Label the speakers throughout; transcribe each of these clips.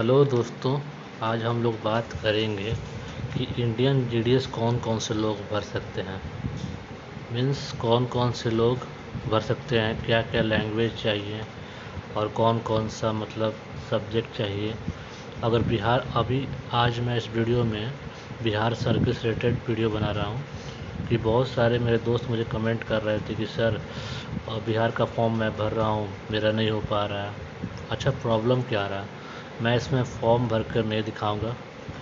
Speaker 1: Hello दोस्तों, आज हम लोग बात करेंगे कि इंडियन जीडीएस कौन कौन से लोग भर सकते हैं। मीन्स कौन कौन से लोग भर सकते हैं, क्या क्या लैंग्वेज चाहिए और कौन कौन सा सब्जेक्ट चाहिए। अगर बिहार अभी आज मैं इस वीडियो में बिहार सर्किल से रिलेटेड वीडियो बना रहा हूँ कि बहुत सारे मेरे दोस्त मुझे कमेंट कर रहे थे कि सर बिहार का फॉर्म मैं भर रहा हूँ, मेरा नहीं हो पा रहा है। अच्छा, प्रॉब्लम क्या आ रहा है? मैं इसमें फॉर्म भर कर नहीं दिखाऊंगा।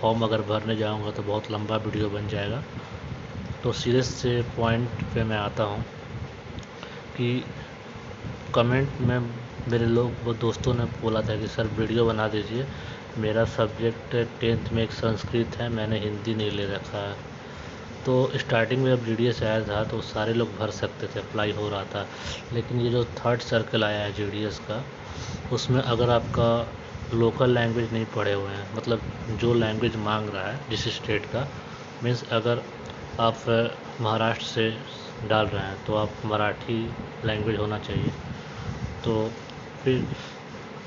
Speaker 1: फॉर्म अगर भरने जाऊंगा तो बहुत लंबा वीडियो बन जाएगा। तो सीरियस से पॉइंट पे मैं आता हूँ कि कमेंट में मेरे वो दोस्तों ने बोला था कि सर वीडियो बना दीजिए, मेरा सब्जेक्ट 10th में एक संस्कृत है, मैंने हिंदी नहीं ले रखा है। तो स्टार्टिंग में जब जीडीएस आया था तो सारे लोग भर सकते थे, अप्लाई हो रहा था। लेकिन ये जो थर्ड सर्कल आया है जीडीएस का, उसमें अगर आपका लोकल लैंग्वेज नहीं पढ़े हुए हैं, मतलब जो लैंग्वेज मांग रहा है जिस स्टेट का, मीन्स अगर आप महाराष्ट्र से डाल रहे हैं तो आप मराठी लैंग्वेज होना चाहिए। तो फिर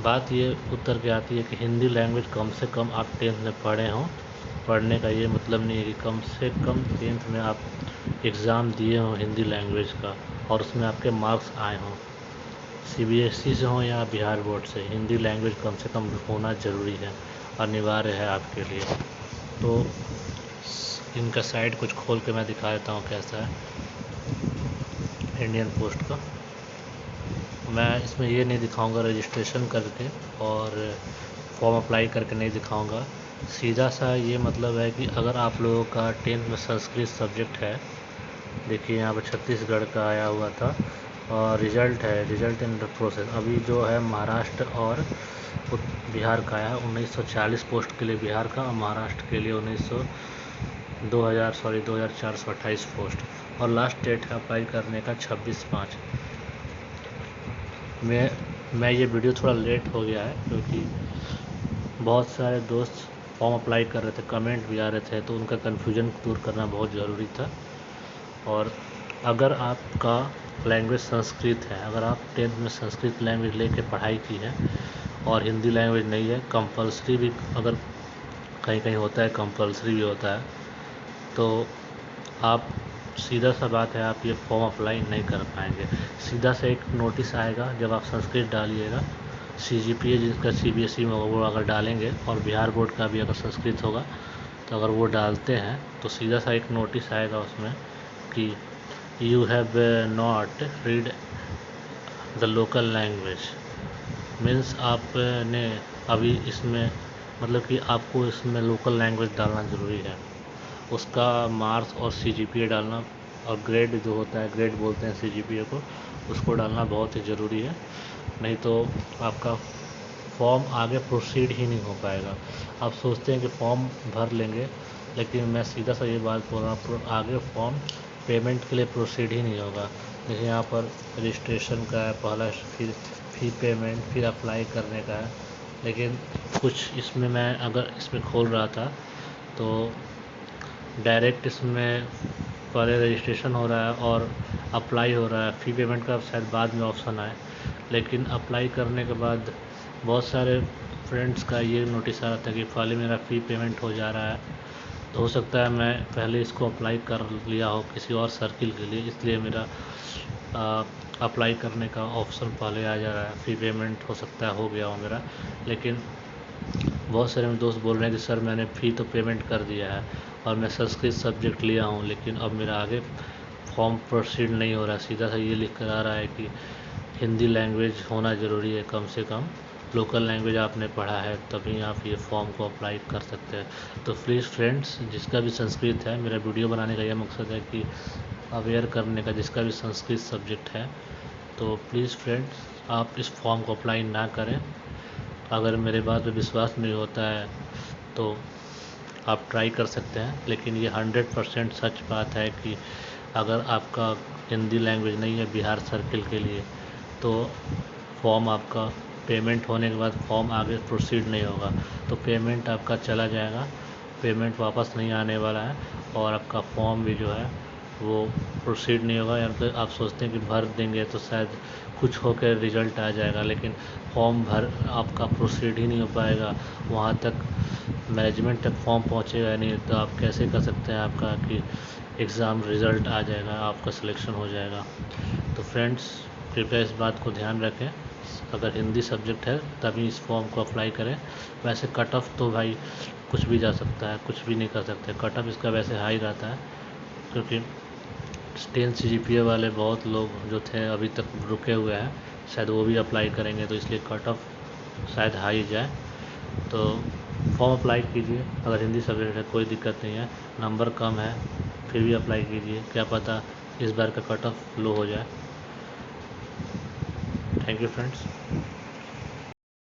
Speaker 1: बात ये उत्तर के आती है कि हिंदी लैंग्वेज कम से कम आप 10th में पढ़े हों। पढ़ने का ये मतलब नहीं है कि कम से कम 10th में आप एग्ज़ाम दिए हों हिंदी लैंग्वेज का और उसमें आपके मार्क्स आए हों। सीबीएसई से हों या बिहार बोर्ड से, हिंदी लैंग्वेज कम से कम होना ज़रूरी है, अनिवार्य है आपके लिए। तो इनका साइट कुछ खोल के मैं दिखा देता हूँ कैसा है इंडियन पोस्ट का। मैं इसमें ये नहीं दिखाऊंगा रजिस्ट्रेशन करके और फॉर्म अप्लाई करके नहीं दिखाऊंगा। सीधा सा ये मतलब है कि अगर आप लोगों का 10th में संस्कृत सब्जेक्ट है, देखिए यहाँ पर छत्तीसगढ़ का आया हुआ था और रिज़ल्ट है, रिज़ल्ट इन प्रोसेस। अभी जो है महाराष्ट्र और बिहार का आया 1940 पोस्ट के लिए बिहार का, और महाराष्ट्र के लिए 2428 पोस्ट, और लास्ट डेट है अप्लाई करने का 26/5। मैं ये वीडियो थोड़ा लेट हो गया है क्योंकि बहुत सारे दोस्त फॉर्म अप्लाई कर रहे थे, कमेंट भी आ रहे थे, तो उनका कन्फ्यूजन दूर करना बहुत ज़रूरी था। और अगर आपका लैंग्वेज संस्कृत है, अगर आप 10th में संस्कृत लैंग्वेज लेके पढ़ाई की है और हिंदी लैंग्वेज नहीं है, कंपलसरी भी अगर कहीं कहीं होता है, कंपलसरी भी होता है, तो आप सीधा सा बात है, आप ये फॉर्म अप्लाई नहीं कर पाएंगे। सीधा सा एक नोटिस आएगा जब आप संस्कृत डालिएगा, सीजीपीए जिसका सीबीएसई में होगा वो अगर डालेंगे, और बिहार बोर्ड का भी अगर संस्कृत होगा तो अगर वो डालते हैं तो सीधा सा एक नोटिस आएगा उसमें कि you have not read the local language. Means आपने अभी इसमें मतलब कि आपको इसमें लोकल लैंग्वेज डालना ज़रूरी है, उसका मार्क्स और सीजीपीए डालना, और ग्रेड जो होता है, ग्रेड बोलते हैं सीजीपीए को, उसको डालना बहुत ही ज़रूरी है। नहीं तो आपका फॉर्म आगे प्रोसीड ही नहीं हो पाएगा। आप सोचते हैं कि फॉर्म भर लेंगे, लेकिन मैं सीधा सा ये बात बोल रहा हूँ, आगे फॉर्म पेमेंट के लिए प्रोसीड ही नहीं होगा। जैसे यहाँ पर रजिस्ट्रेशन का है पहला, फिर फी पेमेंट, फिर अप्लाई करने का है। लेकिन कुछ इसमें मैं अगर इसमें खोल रहा था तो डायरेक्ट इसमें पहले रजिस्ट्रेशन हो रहा है और अप्लाई हो रहा है। फ़ी पेमेंट का शायद बाद में ऑप्शन आए, लेकिन अप्लाई करने के बाद बहुत सारे फ्रेंड्स का ये नोटिस आ रहा था कि पहले मेरा फ़ी पेमेंट हो जा रहा है। तो हो सकता है मैं पहले इसको अप्लाई कर लिया हो किसी और सर्किल के लिए, इसलिए मेरा अप्लाई करने का ऑप्शन पहले आ जा रहा है। फ़ी पेमेंट हो सकता है हो गया हो मेरा, लेकिन बहुत सारे मेरे दोस्त बोल रहे हैं कि सर मैंने फ़ी तो पेमेंट कर दिया है और मैं संस्कृत सब्जेक्ट लिया हूँ, लेकिन अब मेरा आगे फॉर्म प्रोसीड नहीं हो रहा। सीधा सा ये लिख कर आ रहा है कि हिंदी लैंग्वेज होना ज़रूरी है, कम से कम लोकल लैंग्वेज आपने पढ़ा है तभी आप ये फॉर्म को अप्लाई कर सकते हैं। तो प्लीज़ फ्रेंड्स, जिसका भी संस्कृत है, मेरा वीडियो बनाने का यह मकसद है कि अवेयर करने का, जिसका भी संस्कृत सब्जेक्ट है, तो प्लीज़ फ्रेंड्स आप इस फॉर्म को अप्लाई ना करें। अगर मेरे बात पे विश्वास नहीं होता है तो आप ट्राई कर सकते हैं, लेकिन ये 100% सच बात है कि अगर आपका हिंदी लैंग्वेज नहीं है बिहार सर्किल के लिए, तो फॉर्म आपका पेमेंट होने के बाद फॉर्म आगे प्रोसीड नहीं होगा, तो पेमेंट आपका चला जाएगा, पेमेंट वापस नहीं आने वाला है, और आपका फॉर्म भी जो है वो प्रोसीड नहीं होगा, या फिर आप सोचते हैं कि भर देंगे तो शायद कुछ होकर रिजल्ट आ जाएगा, लेकिन फॉर्म भर आपका प्रोसीड ही नहीं हो पाएगा, वहाँ तक मैनेजमेंट तक फॉर्म पहुँचेगा नहीं, तो आप कैसे कर सकते हैं आपका कि एग्ज़ाम रिज़ल्ट आ जाएगा, आपका सिलेक्शन हो जाएगा। तो फ्रेंड्स, कृपया इस बात को ध्यान रखें, अगर हिंदी सब्जेक्ट है तभी इस फॉर्म को अप्लाई करें। वैसे कट ऑफ तो भाई कुछ भी जा सकता है, कुछ भी नहीं कर सकते, कट ऑफ इसका वैसे हाई रहता है, क्योंकि 10 CGPA वाले बहुत लोग जो थे अभी तक रुके हुए हैं, शायद वो भी अप्लाई करेंगे, तो इसलिए कट ऑफ शायद हाई जाए। तो फॉर्म अप्लाई कीजिए, अगर हिंदी सब्जेक्ट है कोई दिक्कत नहीं है, नंबर कम है फिर भी अप्लाई कीजिए, क्या पता इस बार का कट ऑफ लो हो जाए। Thank you friends.